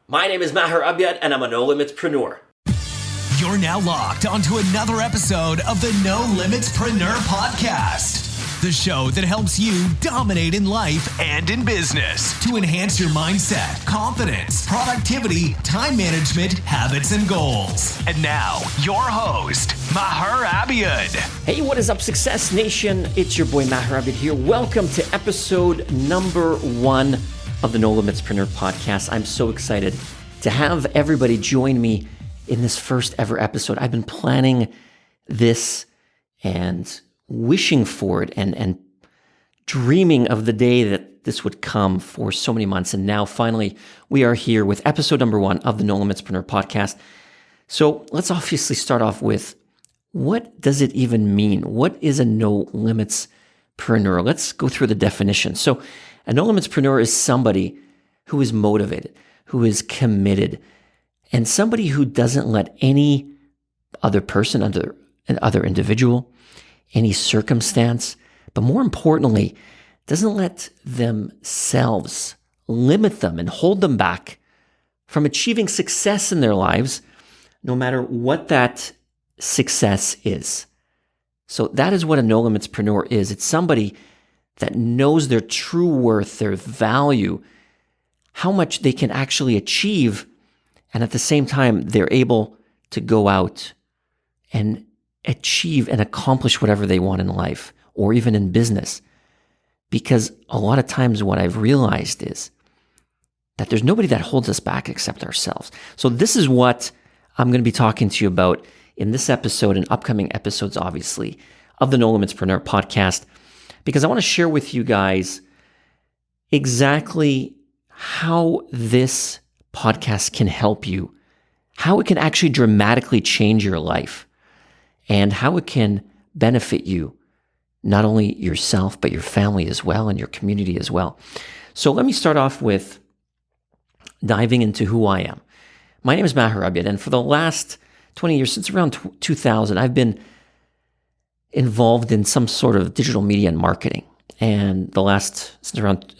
My name is Maher Abiad, and I'm a Nolimitspreneur. You're now locked onto another episode of the Nolimitspreneur Podcast, the show that helps you dominate in life and in business to enhance your mindset, confidence, productivity, time management, habits, and goals. And now, your host, Maher Abiad. Hey, what is up, Success Nation? It's your boy Maher Abiad here. Welcome to episode number 1 of the Nolimitspreneur Podcast. I'm so excited to have everybody join me in this first ever episode. I've been planning this and wishing for it and dreaming of the day that this would come for so many months. And now finally, we are here with episode number 1 of the Nolimitspreneur Podcast. So let's obviously start off with, what does it even mean? What is a no-limitspreneur? Let's go through the definition. So a no-limitspreneur is somebody who is motivated, who is committed, and somebody who doesn't let any other person, other individual, any circumstance, but more importantly, doesn't let themselves limit them and hold them back from achieving success in their lives, no matter what that success is. So that is what a no-limitspreneur is. It's somebody that knows their true worth, their value, how much they can actually achieve, and at the same time, they're able to go out and achieve and accomplish whatever they want in life or even in business. Because a lot of times what I've realized is that there's nobody that holds us back except ourselves. So this is what I'm going to be talking to you about in this episode and upcoming episodes, obviously, of the Nolimitspreneur Podcast, because I want to share with you guys exactly how this podcast can help you, how it can actually dramatically change your life, and how it can benefit you, not only yourself, but your family as well and your community as well. So let me start off with diving into who I am. My name is Maher Abiad, and for the last 20 years, since around 2000, I've been involved in some sort of digital media and marketing. And since around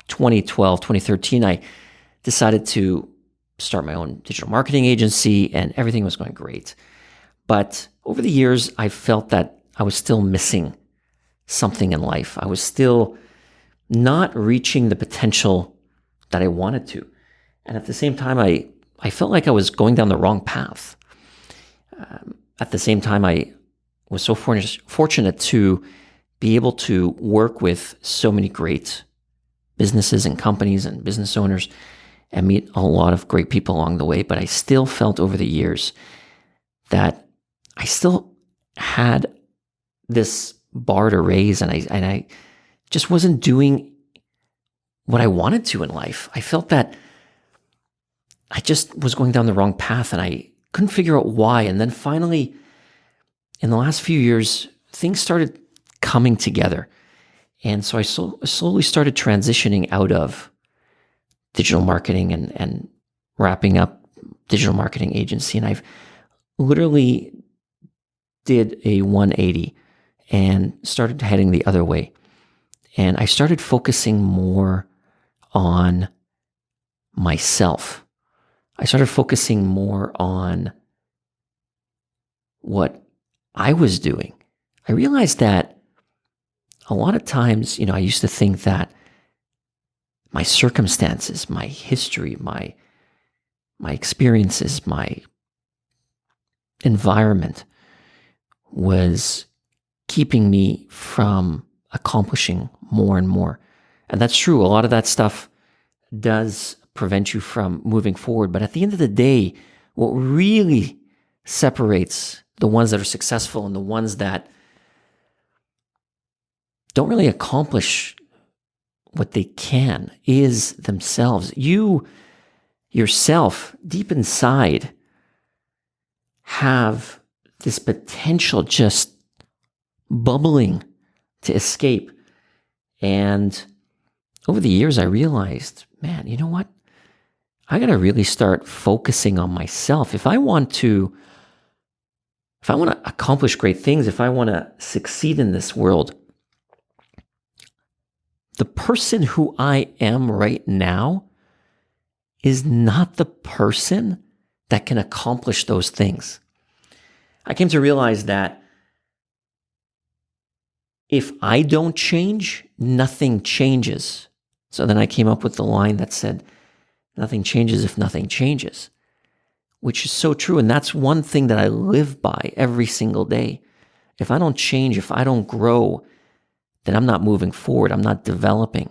2012, 2013, I decided to start my own digital marketing agency, and everything was going great. But over the years, I felt that I was still missing something in life. I was still not reaching the potential that I wanted to. And at the same time, I felt like I was going down the wrong path. At the same time, I was so fortunate to be able to work with so many great businesses and companies and business owners and meet a lot of great people along the way. But I still felt over the years that I still had this bar to raise, and I just wasn't doing what I wanted to in life. I felt that I just was going down the wrong path, and I couldn't figure out why. And then finally, in the last few years, things started coming together. And so I slowly started transitioning out of digital marketing and wrapping up digital marketing agency. And I've literally did a 180 and started heading the other way. And I started focusing more on myself. I started focusing more on what I was doing. I realized that a lot of times, I used to think that my circumstances, my history, my experiences, my environment was keeping me from accomplishing more and more. And that's true. A lot of that stuff does prevent you from moving forward. But at the end of the day, what really separates the ones that are successful and the ones that don't really accomplish what they can is themselves. You yourself, deep inside, have this potential just bubbling to escape. And over the years, I realized, man, you know what? I got to really start focusing on myself. If I want to accomplish great things, if I want to succeed in this world, the person who I am right now is not the person that can accomplish those things. I came to realize that if I don't change, nothing changes. So then I came up with the line that said, nothing changes if nothing changes, which is so true. And that's one thing that I live by every single day. If I don't change, if I don't grow, then I'm not moving forward. I'm not developing.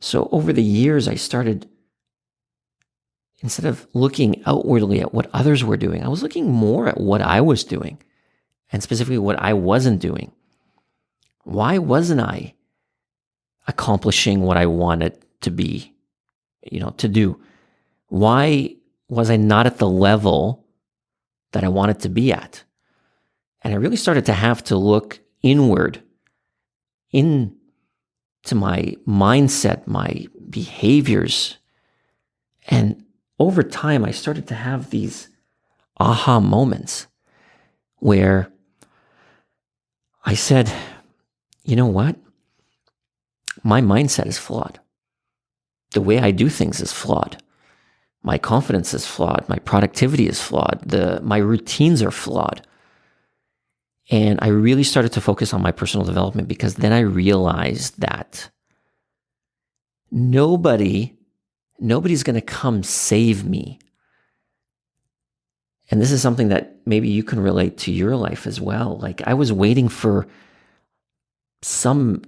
So over the years, I started, instead of looking outwardly at what others were doing, I was looking more at what I was doing, and specifically what I wasn't doing. Why wasn't I accomplishing what I wanted to be, to do? Why was I not at the level that I wanted to be at? And I really started to have to look inward, into my mindset, my behaviors. And over time, I started to have these aha moments where I said, you know what? My mindset is flawed. The way I do things is flawed. My confidence is flawed. My productivity is flawed. My routines are flawed. And I really started to focus on my personal development, because then I realized that nobody's going to come save me. And this is something that maybe you can relate to your life as well. Like, I was waiting for someone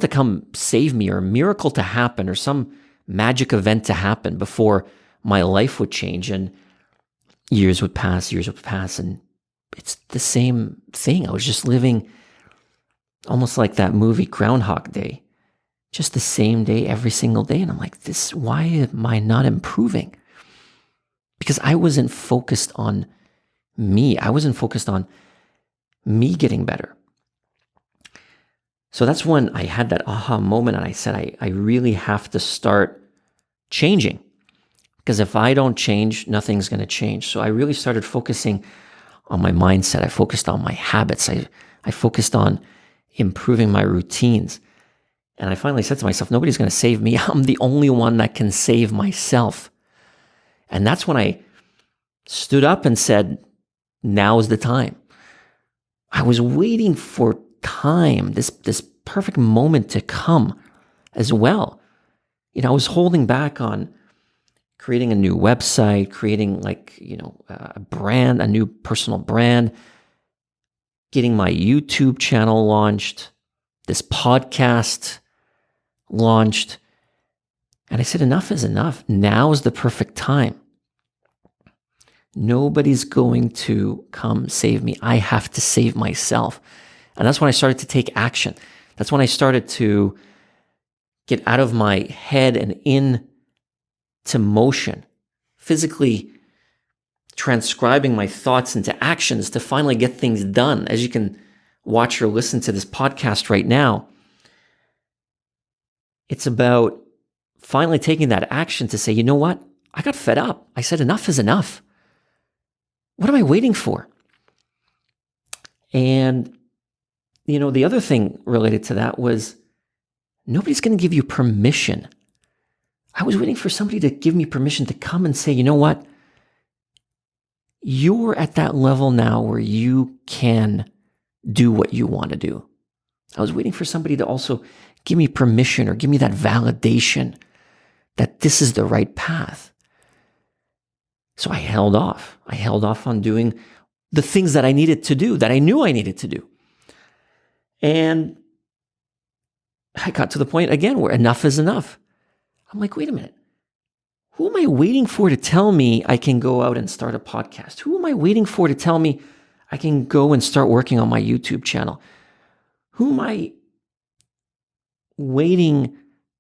to come save me, or a miracle to happen, or some magic event to happen before my life would change, and years would pass, and it's the same thing. I was just living almost like that movie Groundhog Day, just the same day every single day. And I'm like, why am I not improving? Because I wasn't focused on me. I wasn't focused on me getting better. So that's when I had that aha moment, and I said, I really have to start changing, because if I don't change, nothing's going to change. So I really started focusing on my mindset. I focused on my habits. I focused on improving my routines. And I finally said to myself, nobody's going to save me. I'm the only one that can save myself. And that's when I stood up and said, now is the time. I was waiting for time, this perfect moment to come as well. I was holding back on creating a new website, creating a brand, a new personal brand, getting my YouTube channel launched, this podcast launched. And I said, enough is enough. Now is the perfect time. Nobody's going to come save me. I have to save myself. And that's when I started to take action. That's when I started to get out of my head and into motion, physically transcribing my thoughts into actions to finally get things done. As you can watch or listen to this podcast right now, it's about finally taking that action to say, you know what? I got fed up. I said, enough is enough. What am I waiting for? And, the other thing related to that was, nobody's going to give you permission. I was waiting for somebody to give me permission to come and say, you know what? You're at that level now where you can do what you want to do. I was waiting for somebody to also give me permission or give me that validation that this is the right path. So I held off. I held off on doing the things that I needed to do, that I knew I needed to do. And I got to the point again where enough is enough. I'm like, wait a minute. Who am I waiting for to tell me I can go out and start a podcast? Who am I waiting for to tell me I can go and start working on my YouTube channel? Who am I waiting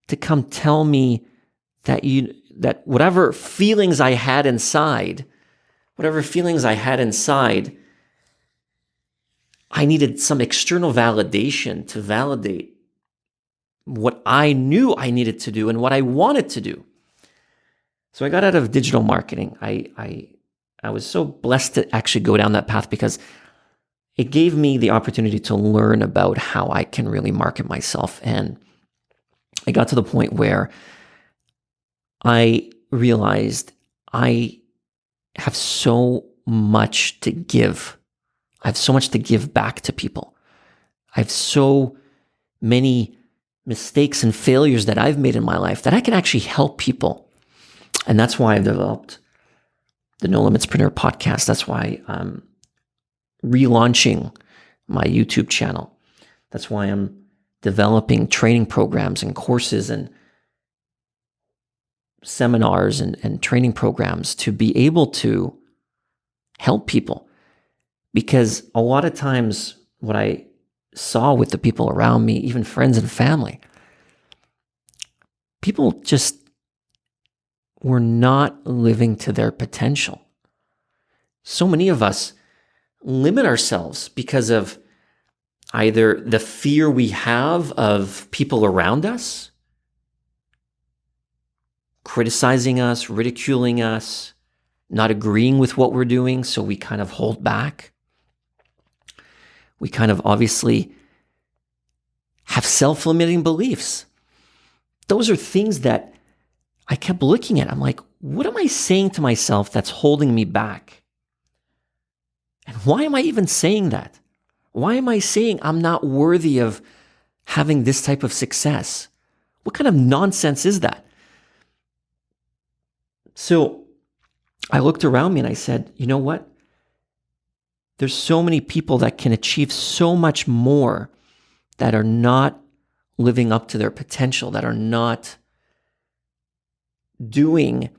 to come tell me that whatever feelings I had inside, I needed some external validation to validate what I knew I needed to do and what I wanted to do. So I got out of digital marketing. I was so blessed to actually go down that path because it gave me the opportunity to learn about how I can really market myself. And I got to the point where I realized I have so much to give. I have so much to give back to people. I have so many mistakes and failures that I've made in my life that I can actually help people. And that's why I've developed the Nolimitspreneur Podcast. That's why I'm relaunching my YouTube channel. That's why I'm developing training programs and courses and seminars and training programs to be able to help people. Because a lot of times what I saw with the people around me, even friends and family, people just were not living to their potential. So many of us limit ourselves because of either the fear we have of people around us, criticizing us, ridiculing us, not agreeing with what we're doing, so we kind of hold back. We kind of obviously have self-limiting beliefs. Those are things that I kept looking at. I'm like, what am I saying to myself that's holding me back? And why am I even saying that? Why am I saying I'm not worthy of having this type of success? What kind of nonsense is that? So I looked around me and I said, you know what? There's so many people that can achieve so much more that are not living up to their potential, that are not doing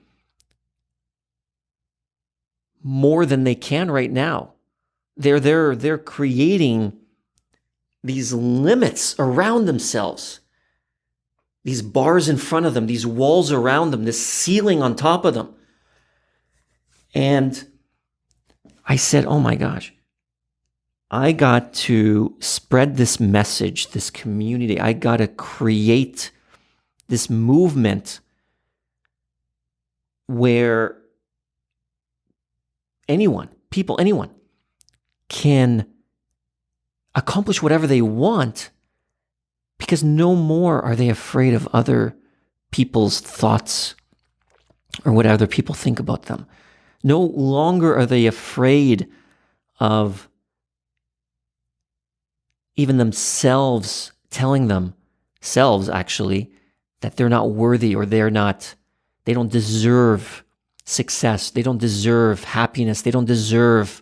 more than they can right now. They're creating these limits around themselves, these bars in front of them, these walls around them, this ceiling on top of them. And I said, oh my gosh, I got to spread this message, this community. I got to create this movement where anyone can accomplish whatever they want, because no more are they afraid of other people's thoughts or what other people think about them. No longer are they afraid of even themselves telling themselves actually that they're not worthy, or they don't deserve success. They don't deserve happiness. They don't deserve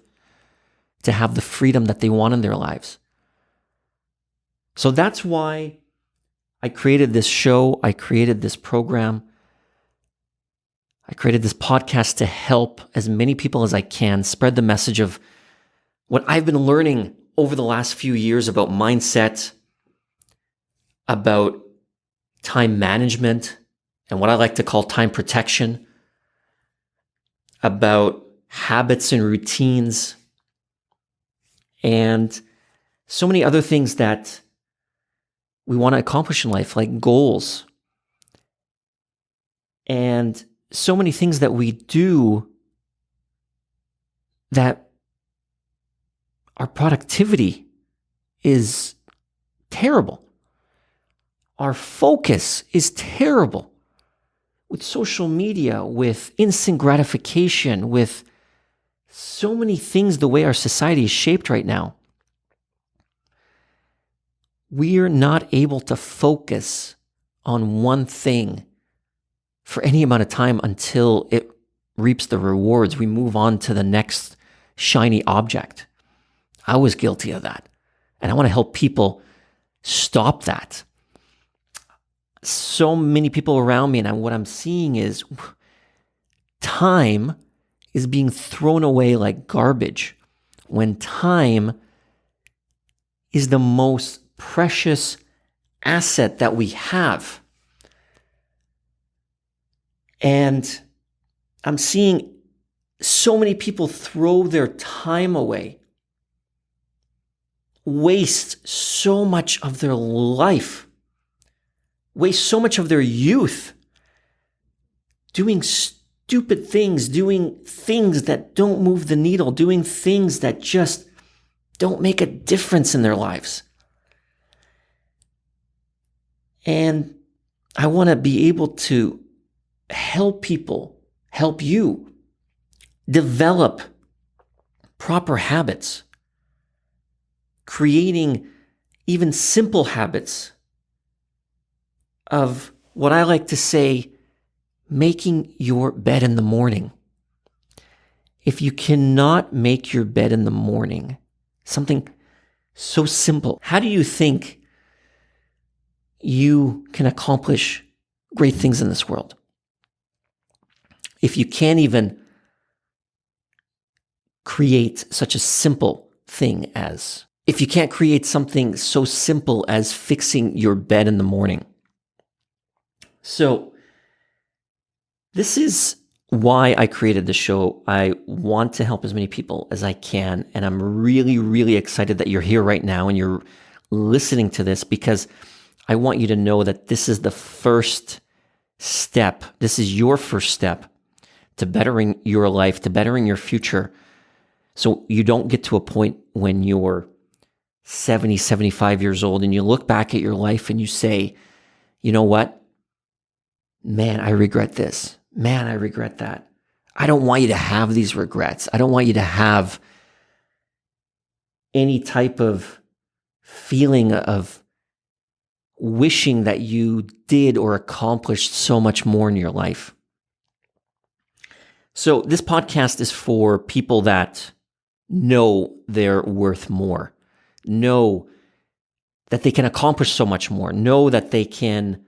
to have the freedom that they want in their lives. So that's why I created this show. I created this program. I created this podcast to help as many people as I can spread the message of what I've been learning over the last few years about mindset, about time management, and what I like to call time protection, about habits and routines, and so many other things that we want to accomplish in life, like goals. And so many things that we do that our productivity is terrible. Our focus is terrible. With social media, with instant gratification, with so many things, the way our society is shaped right now, we're not able to focus on one thing for any amount of time until it reaps the rewards. We move on to the next shiny object. I was guilty of that. And I want to help people stop that. So many people around me, and what I'm seeing is time is being thrown away like garbage, when time is the most precious asset that we have. And I'm seeing so many people throw their time away, waste so much of their life, waste so much of their youth doing stupid things, doing things that don't move the needle, doing things that just don't make a difference in their lives. And I want to be able to help people, help you develop proper habits, creating even simple habits of what I like to say, making your bed in the morning. If you cannot make your bed in the morning, something so simple, how do you think you can accomplish great things in this world? If you can't even create such a simple thing as, if you can't create something so simple as fixing your bed in the morning. So this is why I created the show. I want to help as many people as I can. And I'm really, really excited that you're here right now and you're listening to this, because I want you to know that this is the first step. This is your first step to bettering your life, to bettering your future. So you don't get to a point when you're 70, 75 years old and you look back at your life and you say, you know what? Man, I regret this. Man, I regret that. I don't want you to have these regrets. I don't want you to have any type of feeling of wishing that you did or accomplished so much more in your life. So this podcast is for people that know they're worth more, know that they can accomplish so much more, know that they can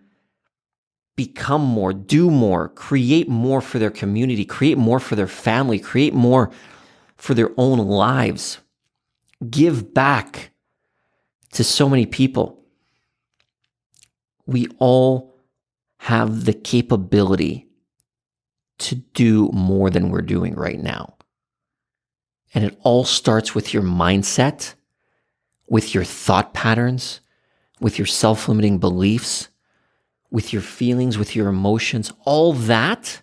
become more, do more, create more for their community, create more for their family, create more for their own lives, give back to so many people. We all have the capability to do more than we're doing right now. And it all starts with your mindset, with your thought patterns, with your self-limiting beliefs, with your feelings, with your emotions. All that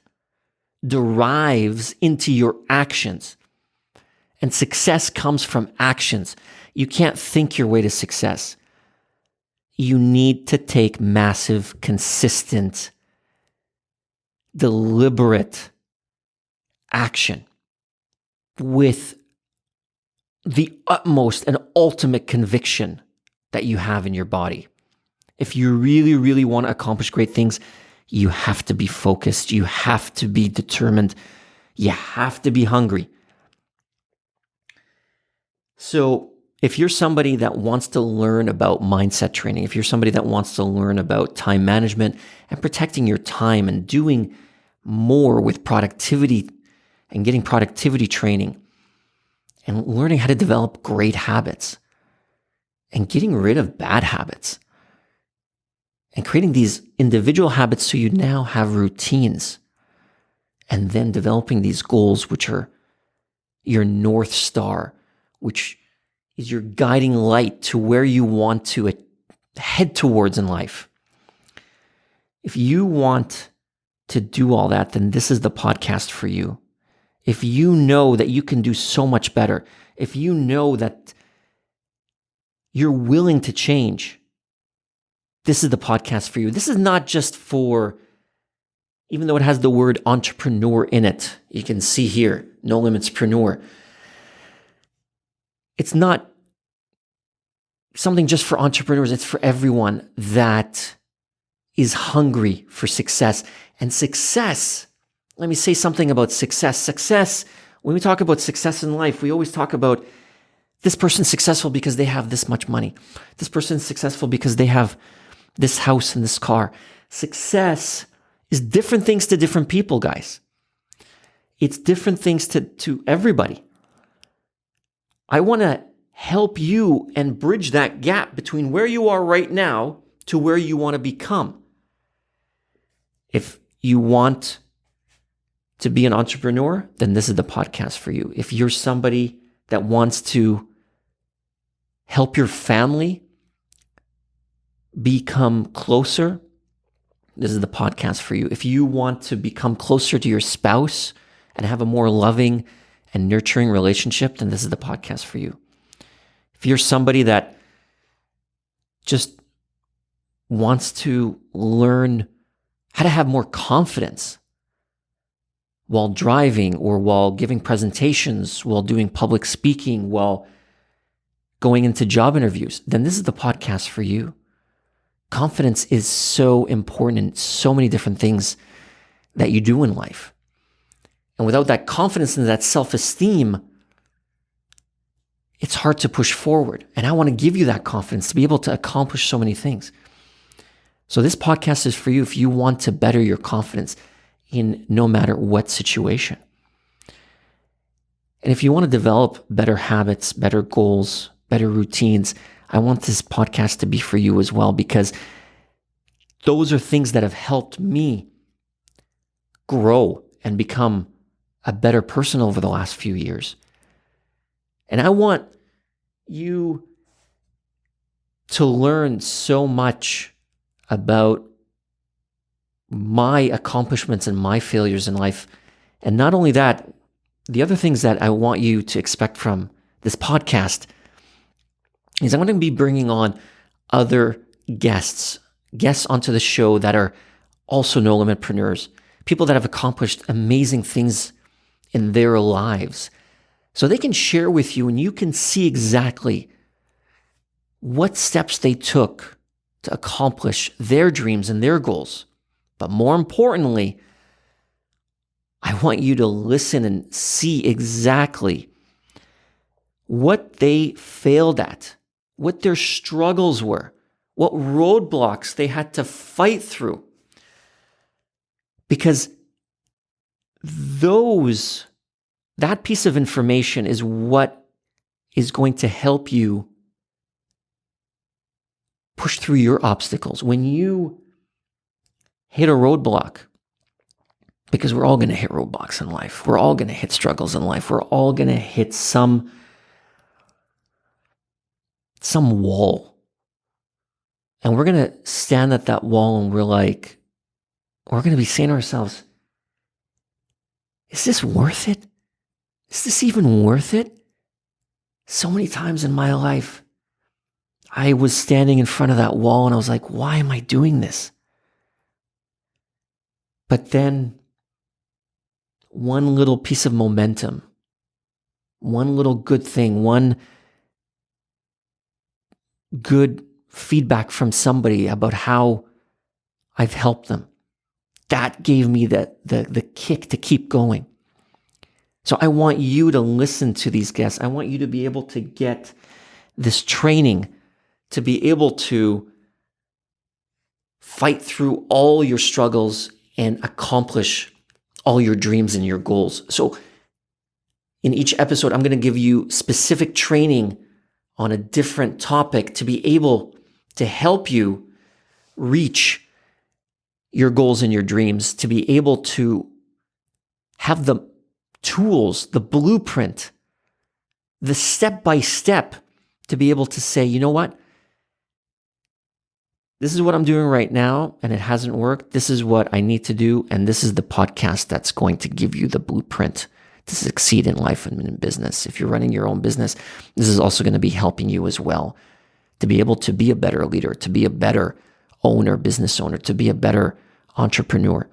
derives into your actions. And success comes from actions. You can't think your way to success. You need to take massive, consistent, deliberate action with the utmost and ultimate conviction that you have in your body. If you really, really want to accomplish great things, you have to be focused. You have to be determined. You have to be hungry. So if you're somebody that wants to learn about mindset training, if you're somebody that wants to learn about time management and protecting your time and doing more with productivity and getting productivity training and learning how to develop great habits and getting rid of bad habits and creating these individual habits so you now have routines, and then developing these goals, which are your North Star, which is your guiding light to where you want to head towards in life. If you want to do all that, then this is the podcast for you. If you know that you can do so much better, if you know that you're willing to change, this is the podcast for you. This is not just for, even though it has the word entrepreneur in it, you can see here, Nolimitspreneur. It's not something just for entrepreneurs. It's for everyone that is hungry for success. And success, let me say something about success. Success, when we talk about success in life, we always talk about this person's successful because they have this much money. This person's successful because they have this house and this car. Success is different things to different people, guys. It's different things to everybody. I want to help you and bridge that gap between where you are right now to where you want to become. If you want to be an entrepreneur, then this is the podcast for you. If you're somebody that wants to help your family become closer, this is the podcast for you. If you want to become closer to your spouse and have a more loving and nurturing relationship, then this is the podcast for you. If you're somebody that just wants to learn how to have more confidence, while driving or while giving presentations, while doing public speaking, while going into job interviews, then this is the podcast for you. Confidence is so important in so many different things that you do in life. And without that confidence and that self-esteem, it's hard to push forward. And I want to give you that confidence to be able to accomplish so many things. So this podcast is for you if you want to better your confidence in no matter what situation. And if you want to develop better habits, better goals, better routines, I want this podcast to be for you as well, because those are things that have helped me grow and become a better person over the last few years. And I want you to learn so much about my accomplishments and my failures in life. And not only that, the other things that I want you to expect from this podcast is I'm going to be bringing on other guests onto the show that are also Nolimitpreneurs, people that have accomplished amazing things in their lives. So they can share with you and you can see exactly what steps they took to accomplish their dreams and their goals. But more importantly, I want you to listen and see exactly what they failed at, what their struggles were, what roadblocks they had to fight through. Because that piece of information is what is going to help you push through your obstacles. When you hit a roadblock, because we're all going to hit roadblocks in life. We're all going to hit struggles in life. We're all going to hit some wall. And we're going to stand at that wall and we're going to be saying to ourselves, is this worth it? Is this even worth it? So many times in my life, I was standing in front of that wall and I was like, why am I doing this? But then one little piece of momentum, one little good thing, one good feedback from somebody about how I've helped them, that gave me the kick to keep going. So I want you to listen to these guests. I want you to be able to get this training to be able to fight through all your struggles and accomplish all your dreams and your goals. So in each episode, I'm going to give you specific training on a different topic to be able to help you reach your goals and your dreams, to be able to have the tools, the blueprint, the step-by-step to be able to say, you know what? This is what I'm doing right now and it hasn't worked. This is what I need to do. And this is the podcast that's going to give you the blueprint to succeed in life and in business. If you're running your own business, this is also going to be helping you as well to be able to be a better leader, to be a better owner, business owner, to be a better entrepreneur.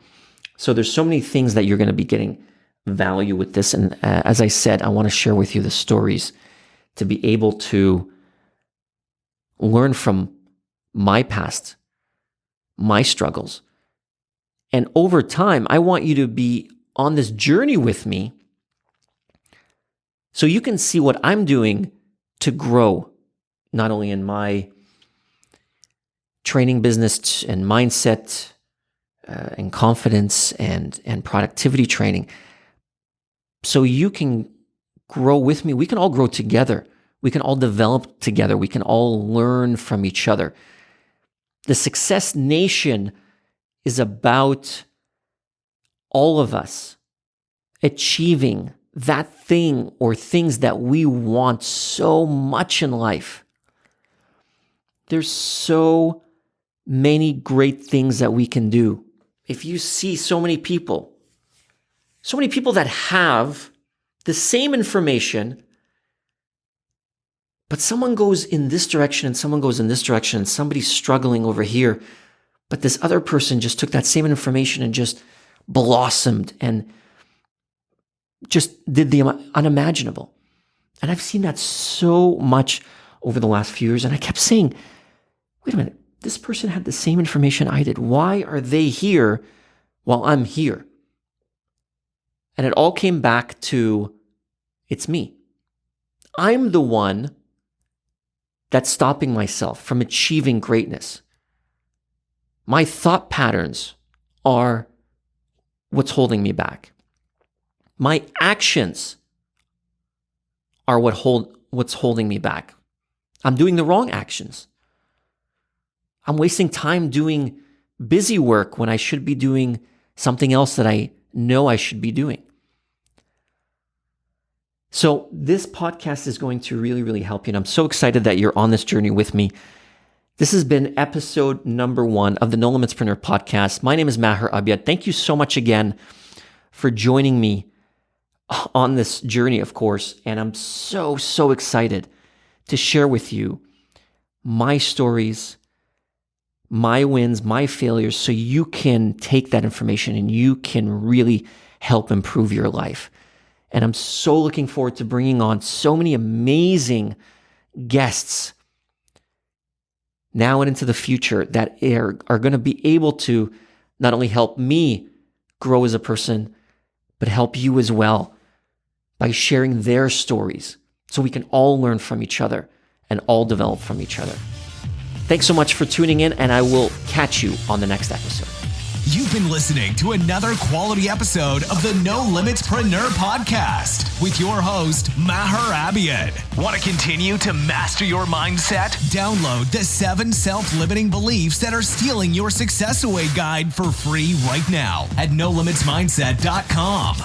So there's so many things that you're going to be getting value with this. And as I said, I want to share with you the stories to be able to learn from my past, my struggles. And over time, I want you to be on this journey with me so you can see what I'm doing to grow, not only in my training business and mindset and confidence and productivity training. So you can grow with me. We can all grow together. We can all develop together. We can all learn from each other. The Success Nation is about all of us achieving that thing or things that we want so much in life. There's so many great things that we can do. If you see so many people that have the same information, but someone goes in this direction and someone goes in this direction and somebody's struggling over here, but this other person just took that same information and just blossomed and just did the unimaginable. And I've seen that so much over the last few years. And I kept saying, wait a minute, this person had the same information I did. Why are they here while I'm here? And it all came back to, it's me. I'm the one that's stopping myself from achieving greatness. My thought patterns are what's holding me back. My actions are what's holding me back. I'm doing the wrong actions. I'm wasting time doing busy work when I should be doing something else that I know I should be doing. So this podcast is going to really, really help you. And I'm so excited that you're on this journey with me. This has been episode number 1 of the Nolimitspreneur Podcast. My name is Maher Abiad. Thank you so much again for joining me on this journey, of course. And I'm so, so excited to share with you my stories, my wins, my failures, so you can take that information and you can really help improve your life. And I'm so looking forward to bringing on so many amazing guests now and into the future that are going to be able to not only help me grow as a person, but help you as well by sharing their stories so we can all learn from each other and all develop from each other. Thanks so much for tuning in, and I will catch you on the next episode. You've been listening to another quality episode of the Nolimitspreneur Podcast with your host, Maher Abiad. Want to continue to master your mindset? Download the 7 self-limiting beliefs that are stealing your success away guide for free right now at nolimitsmindset.com.